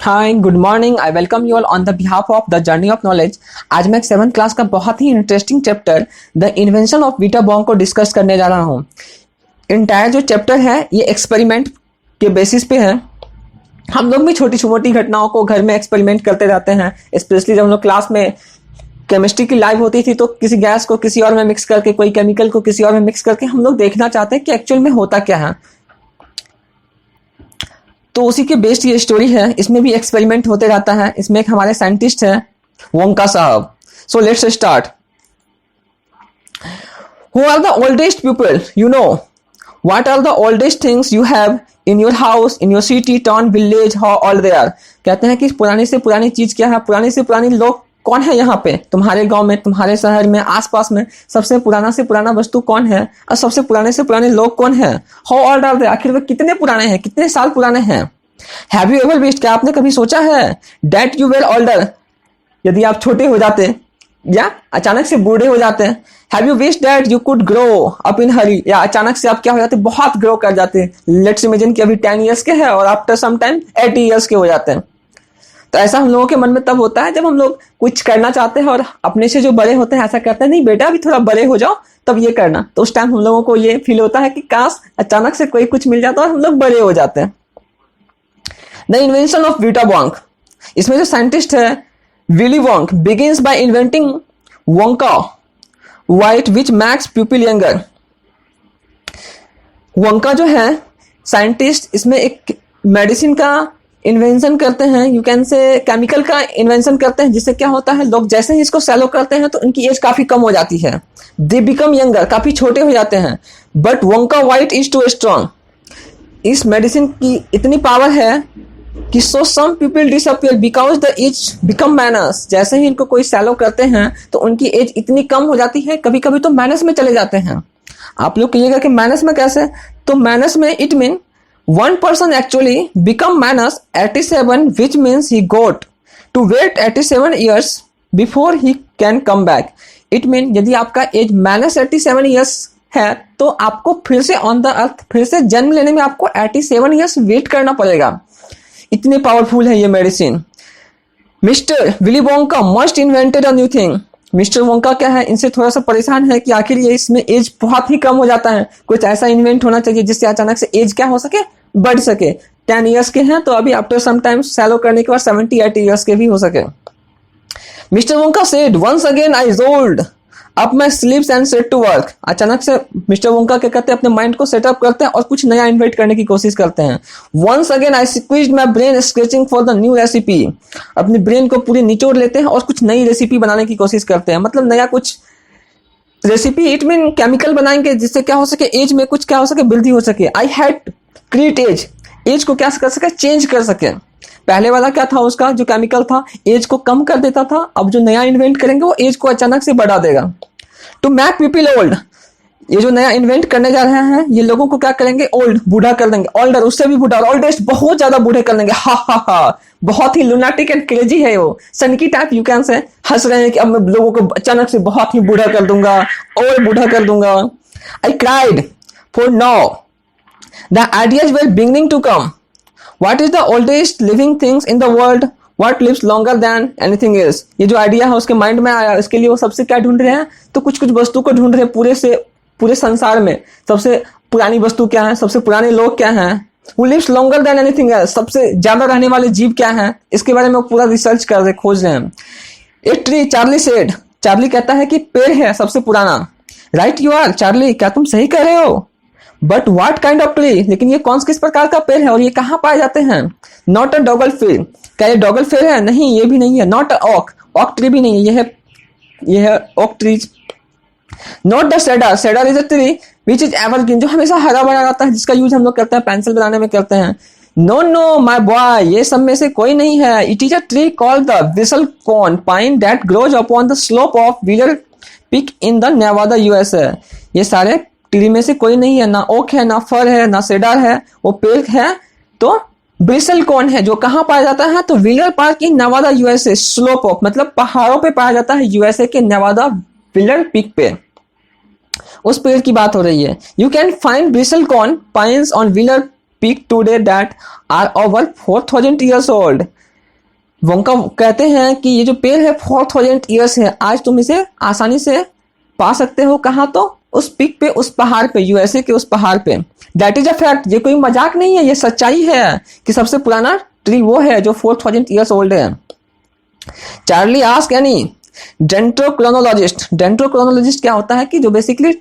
Hi good morning. I welcome you all on the behalf of the journey of knowledge. आज मैं एक 7th class का बहुत ही interesting chapter the invention of Vita Wonk को discuss करने जा रहा हूँ। इंटायर जो चैप्टर है ये एक्सपेरिमेंट के बेसिस पे है। हम लोग भी छोटी छोटी घटनाओं को घर में एक्सपेरिमेंट करते रहते हैं, स्पेशली जब हम लोग क्लास में केमिस्ट्री की लाइव होती थी तो किसी गैस को किसी और में मिक्स करके, कोई केमिकल को किसी और में मिक्स करके हम लोग देखना चाहते हैं कि एक्चुअल में होता क्या है। तो उसी के बेस्ड ये स्टोरी है। इसमें भी एक्सपेरिमेंट होते रहता है। इसमें एक हमारे साइंटिस्ट है वोंका साहब। So let's start. Who are the oldest people you know? What are the oldest things you have in your house, in your city, town, village, how old they are? कहते हैं कि पुरानी से पुरानी चीज क्या है, पुरानी से पुरानी लोग कौन है यहाँ पे, तुम्हारे गांव में, तुम्हारे शहर में, आसपास में सबसे पुराना से पुराना वस्तु कौन है और सबसे पुराने से पुराने लोग कौन है? How old are they? आखिर वे कितने पुराने हैं, कितने साल पुराने हैं? Have you ever wished? क्या आपने कभी सोचा है दैट यू वेर ओल्डर? यदि आप छोटे हो जाते या अचानक से बूढ़े हो जाते हैं। Have you wished that you could grow up in hurry? या अचानक से आप क्या हो जाते, बहुत ग्रो कर जाते। लेट्स इमेजिन कि अभी 10 इयर्स के हैं और आफ्टर सम टाइम 80 इयर्स के हो जाते हैं। तो ऐसा हम लोगों के मन में तब होता है जब हम लोग कुछ करना चाहते हैं और अपने से जो बड़े होते हैं ऐसा कहते हैं, नहीं बेटा अभी थोड़ा बड़े हो जाओ तब ये करना। तो उस टाइम हम लोगों को ये फील होता है कि काश अचानक से कोई कुछ मिल जाता और हम लोग बड़े हो जाते हैं। The invention of Vita Wonk. इसमें जो साइंटिस्ट है Willy Wonka begins by inventing Wonka vite which makes people younger. Wonka जो है साइंटिस्ट इसमें एक मेडिसिन का इन्वेंशन करते हैं, यू कैन से केमिकल का इन्वेंशन करते हैं, जिससे क्या होता है लोग जैसे ही इसको सेलो करते हैं तो उनकी एज काफी कम हो जाती है। दे बिकम यंगर, काफी छोटे हो जाते हैं। But Wonka Vite is too strong. इस मेडिसिन की इतनी पावर है कि so some people disappear because the age become minus. जैसे ही इनको कोई सेलो करते हैं तो उनकी एज इतनी कम हो जाती है, कभी कभी तो मैनस में चले जाते हैं। आप लोग कहिएगा कि मैनस में कैसे? तो मैनस में it mean one person actually become minus 87, which means he got to wait 87 years before he can come back. It mean यदि आपका एज -87 years है तो आपको फिर से ऑन द अर्थ फिर से जन्म लेने में आपको 87 years वेट करना पड़ेगा। इतने पावरफुल है ये medicine. Mister Willy Wonka must invented a new thing. Mister Wonka क्या है, इनसे थोड़ा सा परेशान है कि आखिर ये इसमें एज बहुत ही कम हो जाता है। कुछ ऐसा इन्वेंट होना चाहिए जिससे अचानक से एज क्या हो सके, बढ़ सके। 10 इयर्स के हैं तो अभी आफ्टर सम टाइम सैलो करने के बाद 70-80 इयर्स के भी हो सके। Mister Wonka said once again I rolled up my sleeves and set to work. अचानक से मिस्टर वोंका क्या करते हैं, अपने माइंड को सेटअप करते हैं और कुछ नया इन्वेंट करने की कोशिश करते हैं। Once again I squeezed my brain sketching for the new recipe. अपनी ब्रेन को पूरी निचोड़ लेते हैं और कुछ नई रेसिपी बनाने की कोशिश करते हैं। मतलब नया कुछ रेसिपी, इट मीन केमिकल बनाएंगे जिससे क्या हो सके, एज में कुछ क्या हो सके, वृद्धि हो सके। आई हैड क्रिएट एज को क्या कर सके, चेंज कर सके। पहले वाला क्या था, उसका जो केमिकल था एज को कम कर देता था। अब जो नया इन्वेंट करेंगे वो एज को अचानक से बढ़ा देगा। टू मैक पीपल ओल्ड, ये जो नया इन्वेंट करने जा रहे हैं ये लोगों को क्या करेंगे, ओल्ड, बूढ़ा कर देंगे। ओल्डर, उससे भी बूढ़ा, ओल्डेस्ट, बहुत ज्यादा बूढ़े कर देंगे। हा हा हा, बहुत ही लुनाटिक एंड क्रेजी है वो, सनकी टाइप यू कैन से। हंस रहे हैं कि अब मैं लोगों को अचानक से बहुत ही बूढ़ा कर दूंगा और बूढ़ा कर दूंगा। I cried for now the ideas were beginning to come. What is the oldest living things in the world? What lives longer than anything else? ये जो आइडिया है उसके माइंड में आया, इसके लिए वो सबसे क्या ढूंढ रहे हैं, तो कुछ कुछ वस्तु को ढूंढ रहे हैं। पूरे संसार में सबसे पुरानी वस्तु क्या है, सबसे पुराने लोग क्या हैं, who lives longer than anything else, सबसे ज्यादा रहने वाले जीव क्या हैं, इसके बारे में वो पूरा रिसर्च कर रहे, खोज रहे हैं। एक ट्री, चार्ली सेड, चार्ली कहता है कि पेड़ है सबसे पुराना। राइट यू आर, चार्ली क्या तुम सही कह रहे हो। But what kind of tree, लेकिन ये कौन किस प्रकार का पेड़ है और ये कहाँ पाए जाते हैं। नॉट अ डॉगल फेर, क्या ये डॉगल फेर है? नहीं, ये भी नहीं है। नॉट अ ऑक, ऑक ट्री भी नहीं है, ये है ऑक tree. Not the shader, shader is a tree which is evergreen, जो हमेशा हरा भरा रहता है, जिसका यूज हम लोग करते हैं पेंसिल बनाने में करते हैं। नो नो माई बॉय, ये सब में से कोई नहीं है। It is a tree called the व्हिसल कॉर्न pine that grows upon the slope of Wheeler Peak in the Nevada USA. ये सारे ट्री में से कोई नहीं है, ना ओक है, ना फर है, ना सेडार है, वो पेड़ है तो ब्रिसल कौन है, जो कहाँ पाया जाता है, तो Wheeler Park in Nevada USA. Slope of मतलब पहाड़ों पे पाया जाता है, यूएसए के नेवादा व्हीलर पीक पे, उस पेड़ की बात हो रही है। You can find bristlecone pines on Wheeler Peak today that are over 4000 years old। Wonka कहते हैं कि ये जो पेड़ है 4000 ईयर्स है, आज तुम इसे आसानी से पा सकते हो। कहाँ? तो उस पीक पे, उस पहाड़ पे, यूएसए के उस पहाड़ पे। दैट इज अ फैक्ट, ये कोई मजाक नहीं है, ये सच्चाई है कि सबसे पुराना ट्री वो है जो 4000 ईयर्स ओल्ड है। चार्ली आस्क एनी डेंड्रोक्रोनोलॉजिस्ट, डेंड्रोक्रोनोलॉजिस्ट क्या होता है कि जो बेसिकली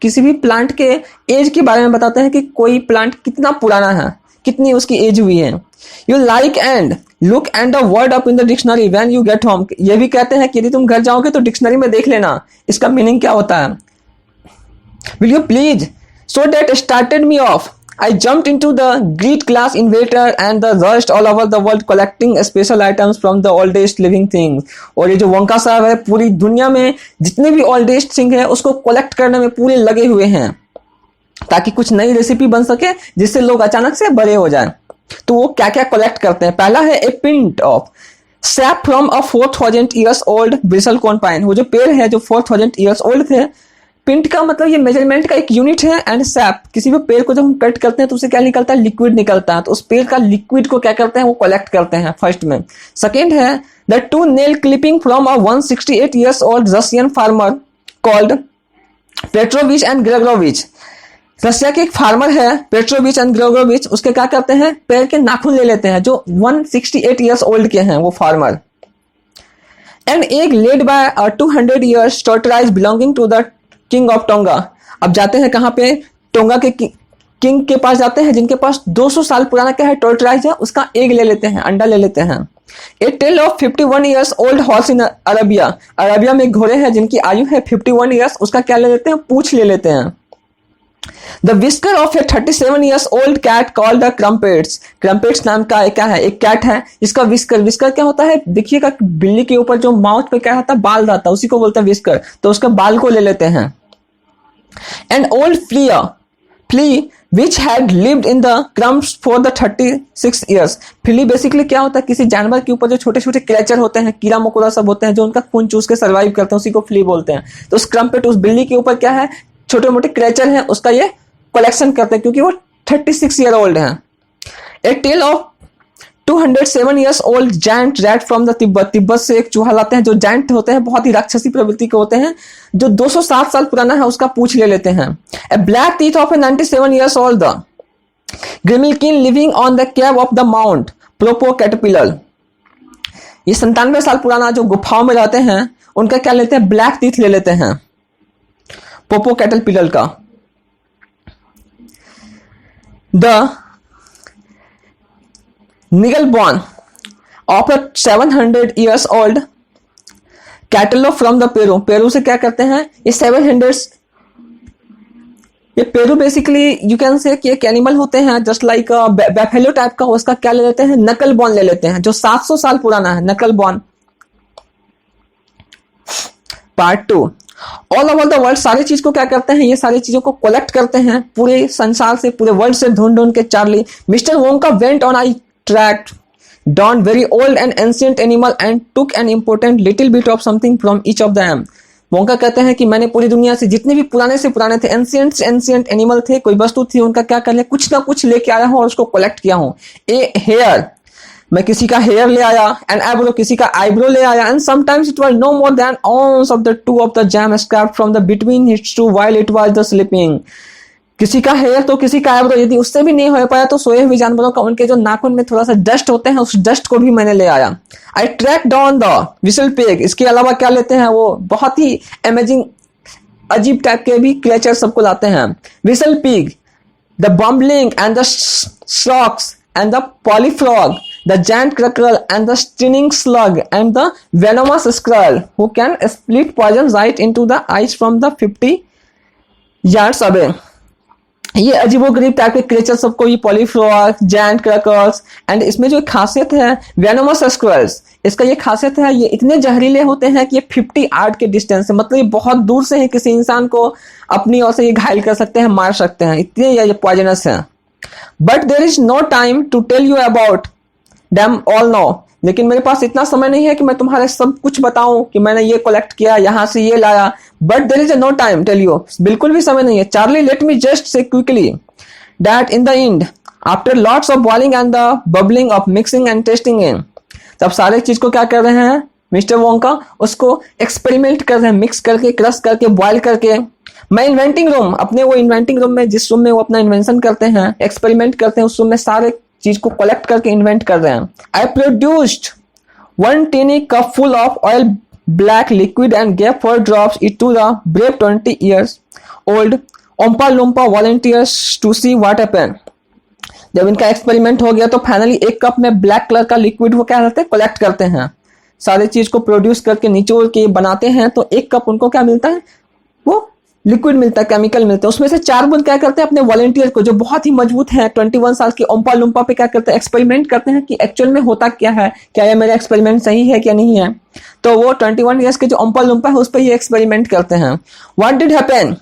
किसी भी प्लांट के एज के बारे में बताते हैं कि कोई प्लांट कितना पुराना है, कितनी उसकी एज हुई है। You like and look and the word up in the dictionary when you get home, ये भी कहते हैं कि यदि तुम घर जाओगे तो डिक्शनरी में देख लेना इसका मीनिंग क्या होता है। Will you please, so that started me of, I jumped into the Greek glass invader and the rushed all over the world collecting special items from the oldest living things। और ये जो Wonka साहब है पूरी दुनिया में जितने भी oldest thing है उसको कलेक्ट करने में पूरे लगे हुए हैं ताकि कुछ नई रेसिपी बन सके जिससे लोग अचानक से बड़े हो जाएं। तो वो क्या क्या कलेक्ट करते हैं? पहला है a pint of sap from a 4000 years old bristlecone pine. वो जो पेड़ है जो 4000 ईयर्स ओल्ड थे, पिंट का मतलब ये मेजरमेंट का एक यूनिट है, एंड सैप, किसी भी पेड़ को जब हम कट करते हैं तो उससे क्या निकलता है? लिक्विड निकलता है। तो उस पेड़ का लिक्विड को क्या करते हैं? वो कलेक्ट करते हैं फर्स्ट में। सेकेंड है the 2 nail clipping from a 168 years old Russian farmer called Petrovich and Gregorovich. Russia के एक फार्मर है पेट्रोविच एंड ग्रेगोविच, उसके क्या करते हैं? पेड़ के नाखून ले लेते हैं जो 168 ईयर्स ओल्ड के हैं वो farmer. And egg laid by a 200 years tortoise belonging to the king of Tonga. अब जाते हैं कहाँ पे? टोंगा के किंग के पास जाते हैं जिनके पास 200 साल पुराना क्या है? टोर्टोइज है, उसका एग ले लेते हैं, अंडा ले लेते हैं। A tail of 51 years old horse in Arabia, Arabia में घोड़े हैं जिनकी आयु है 51 ईयर्स, उसका क्या ले लेते हैं? पूंछ ले लेते हैं। The whisker of a 37 years old cat called the crumpets, crumpets नाम का क्या है? एक कैट है जिसका विस्कर, विस्कर क्या होता है? देखिएगा बिल्ली के ऊपर जो माउथ पे क्या होता है? बाल रहता है, उसी को बोलते हैं विस्कर, तो उसका बाल को ले लेते हैं। An old flea which had lived in the crumbs for the 36 years। flea basically क्या होता है? किसी जानवर के ऊपर जो छोटे छोटे क्रेचर होते हैं, कीड़ा मकोड़ा सब होते हैं जो उनका खून चूस के सर्वाइव करते हैं, उसी को फ्ली बोलते हैं। तो उस क्रम्पेट, उस बिल्ली के ऊपर क्या है? छोटे मोटे क्रेचर हैं, उसका ये कलेक्शन करते हैं क्योंकि वो 36 ईयर ओल्ड है। A tail of 207 years old giant rat from the Tibet, Tibet से एक चूहा लाते हैं जो जायंट होते हैं, बहुत ही राक्षसी प्रवृत्ति के होते हैं, जो 207 साल पुराना है उसका पूंछ ले लेते हैं। A black teeth of a 97 years old the grimalkin living on the cave of the Mount Popocatepetl. ये 97 साल पुराना जो गुफाओं में रहते हैं उनका क्या लेते हैं? ब्लैक टीथ ले लेते हैं पोपो कैटरपिलर का। The Nigalbon of a 700 years old cattle from the Peru, Peru से क्या करते हैं? ये 700, ये Peru basically you can say कि एक एनिमल होते हैं जस्ट लाइक बैफेलो टाइप का, उसका क्या ले लेते हैं? नकल बॉन ले लेते हैं जो 700 साल पुराना है, knuckle bone. Part 2, all over the world, सारी चीज को क्या करते हैं? ये सारी चीजों को कलेक्ट करते हैं पूरे संसार से, पूरे वर्ल्ड से ढूंढ ढूंढ के। Charlie mister Wonka went on I tracked down very old and ancient animal and took an important little bit of something from each of them। Wonka कहते हैं कि मैंने पूरी दुनिया से जितने भी पुराने से पुराने थे, एंशिएंट एनिमल थे, कोई वस्तु थी, उनका क्या कर लिया? कुछ ना कुछ लेके आया हूं और उसको कलेक्ट किया हूं। ए हेयर, मैं किसी का हेयर ले आया, एंड आईब्रो, किसी का आईब्रो ले आया, and sometimes it was no more than ounce of the toe of the jam scraped from the between hits toe while it was the sleeping. किसी का हेयर तो किसी का आईब्रो, यदि उससे भी नहीं हो पाया तो सोए हुए जानवरों का उनके जो नाखून में थोड़ा सा डस्ट होते हैं उस डस्ट को भी मैंने ले आया। I track down the whistle pig, इसके अलावा क्या लेते हैं? वो बहुत ही अमेजिंग अजीब टाइप के भी क्रिएचर सबको लाते हैं। Whistle pig, the bumbling and the shrocks and the polyfrog, the giant crackerel and the stinging slug and the venomous squirrel who can split poison right into the eyes from the 50 yards away. ये अजीबोगरीब type के creature सबको, ये पॉलीफ्रॉग, giant crackers, and इसमें जो खासियत है वेनोमस स्क्वेल्स, इसका ये खासियत है ये इतने जहरीले होते हैं कि ये 50 यार्ड के डिस्टेंस से, मतलब ये बहुत दूर से ही किसी इंसान को अपनी ओर से ये घायल कर सकते हैं, मार सकते हैं, इतने ये पॉइजनस हैं। But there is no time to tell you about them all no, लेकिन मेरे पास इतना समय नहीं है कि मैं तुम्हारे सब कुछ बताऊं कि मैंने ये कलेक्ट किया, यहां से ये लाया। But there is no time tell you, बिल्कुल भी समय नहीं है। Charlie let me just say quickly that in the end after lots of boiling and the bubbling of mixing and testing in तब सारे चीज को क्या कर रहे हैं मिस्टर वोंका, उसको एक्सपेरिमेंट कर रहे हैं, मिक्स करके, क्रश करके, बॉयल करके। मैं इन्वेंटिंग रूम, अपने वो इन्वेंटिंग रूम में, जिस रूम में वो अपना इन्वेंशन करते हैं, एक्सपेरिमेंट करते हैं, उस रूम में सारे चीज को कलेक्ट करके इन्वेंट कर रहे हैं। आई produced 1 teeny cup full of oil black liquid and gave 4 drops it to the brave 20 years old Oompa Loompa volunteers to see what happened। जब इनका एक्सपेरिमेंट हो गया तो फाइनली एक कप में ब्लैक कलर का लिक्विड वो क्या करते हैं, कलेक्ट करते हैं, सारे चीज को प्रोड्यूस करके निचोड़ के बनाते हैं, तो एक कप उनको क्या मिलता है, वो लिक्विड मिलता है, केमिकल मिलता है। उसमें से 4 बूंद क्या करते हैं, अपने वॉलंटियर को जो बहुत ही मजबूत है 21 साल की ओम्पा लुम्पा पे क्या करते हैं, एक्सपेरिमेंट करते हैं कि एक्चुअल में होता क्या है, क्या ये मेरा एक्सपेरिमेंट सही है क्या नहीं है। तो वो 21 ईयर्स के जो ओम्पा लुम्पा है उस पर ये एक्सपेरिमेंट करते हैं। व्हाट डिड हैपन,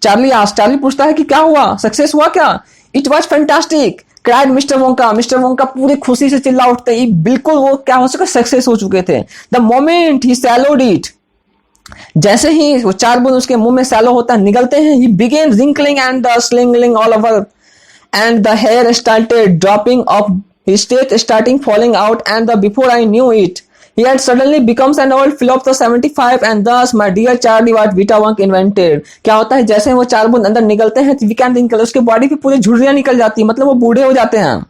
चार्ली पूछता है कि क्या हुआ, सक्सेस हुआ क्या। It was fantastic cried mister Wonka. Mister Wonka पूरी खुशी से चिल्ला उठते ही, बिल्कुल वो क्या हो चुका, सक्सेस हो चुके थे। द मोमेंट ही सैलोड इट, जैसे ही वो 4 बूंद उसके मुंह में सैलो होता है, निकलते हैं, he began wrinkling and the slingling all over and the hair started dropping off his teeth starting falling out and the before I knew it he had suddenly becomes an old fellow of the 75 and thus my dear Charlie what Vita Wonk invented। क्या होता है, जैसे वो 4 बूंद अंदर निकलते हैं, weekend निकल, उसके बॉडी पे पूरी झुर्रियां निकल जाती है, मतलब वो बूढ़े हो जाते हैं।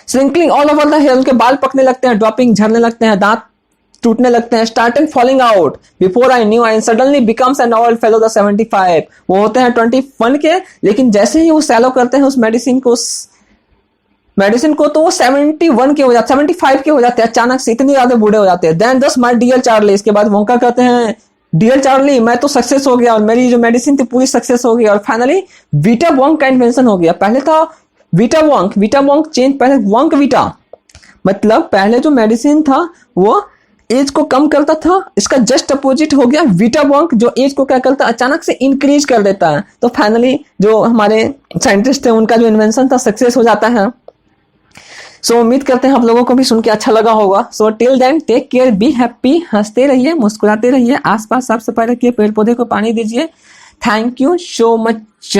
श्रिंकलिंग ऑल ओवर द हेयर, उनके बाल पकने लगते हैं, ड्रॉपिंग झड़ने लगते हैं, दांत टूटने लगते हैं, starting falling out before I new and suddenly becomes an old fellow the 75। वो होते हैं 21 के, लेकिन जैसे ही वो सैलो करते हैं उस मेडिसिन को तो वो 71 के हो जाते, 75 के हो जाते हैं, अचानक से इतनी ज्यादा बूढ़े हो जाते हैं। देन दस माय डियर चार्ली, इसके बाद वोंका कहते हैं, डियर चार्ली मैं तो सक्सेस हो गया और मेरी जो मेडिसिन थी पूरी सक्सेस हो गई और फाइनली वीटा वोंक का इन्वेंशन हो गया। पहले था वीटा वोंक चेंज, पहले वोंक वीटा, मतलब पहले जो मेडिसिन था वो एज को कम करता था, इसका जस्ट अपोजिट हो गया वीटा वोंक, जो एज को क्या करता है, अचानक से इंक्रीज कर देता है। तो फाइनली जो हमारे साइंटिस्ट थे उनका जो इन्वेंशन था सक्सेस हो जाता है। सो उम्मीद करते हैं आप लोगों को भी सुन के अच्छा लगा होगा। So till then take care, be happy, हंसते रहिए, मुस्कुराते रहिए, आसपास साफ सफाई रखिए, पेड़ पौधे को पानी दीजिए। Thank you so much.